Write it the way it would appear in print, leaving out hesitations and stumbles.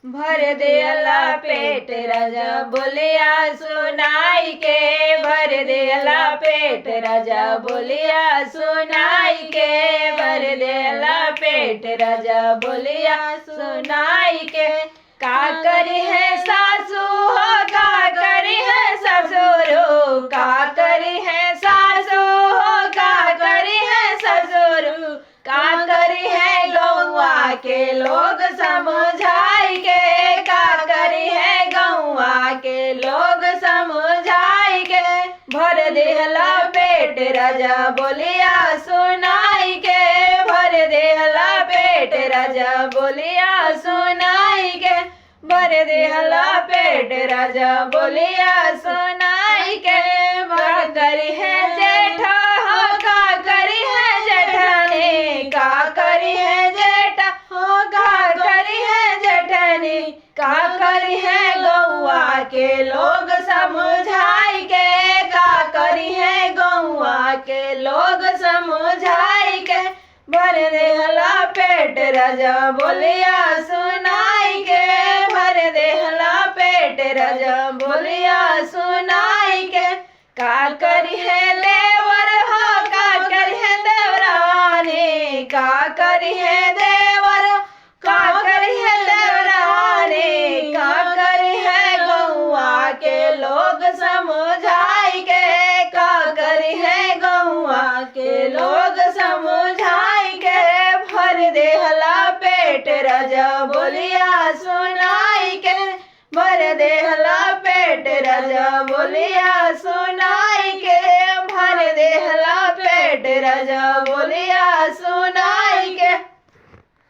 भर देला पेट राजा बोलिया सुनाई के, भर देला पेट राजा बोलिया सुनाई के, भर देला पेट राजा बोलिया सुनाई के। का करी है सासू हो, का करी है ससुर हो, का करी है सासू हो, का करी है ससुर, का करी है गौआ के लोग समझाई के, का करी है गौआ के लोग समझाई के। भर देहला पेट राजा बोलिया सुनाई के, भर देहला पेट राजा बोलिया सुनाई के, भर देहला पेट राजा बोलिया सुनाई के। का करी है जेठा हो, का करी है जेठानी, का करी है जेठा हो, का करी है जेठानी, का करी है गौआ के लोग समझाई के, का करी है गौआ के लोग समझाई के। भर देहला पेट राजा बोलिया सुनाई के, भर देहला पेट राजा बोलिया सुनाई के। का करी है देवर हो, का करी है देवरानी, का करी है देवर, का करी है देवरानी, का करी है गौआ के लोग समझाई के, का करी है गौआ के लोग समझाई के। भर देहला पेट राजा बोलिया सुनाई के, भर देहला पेट राजा बोलिया सुनाई के, भर देहला पेट राजा बोलिया सुनाई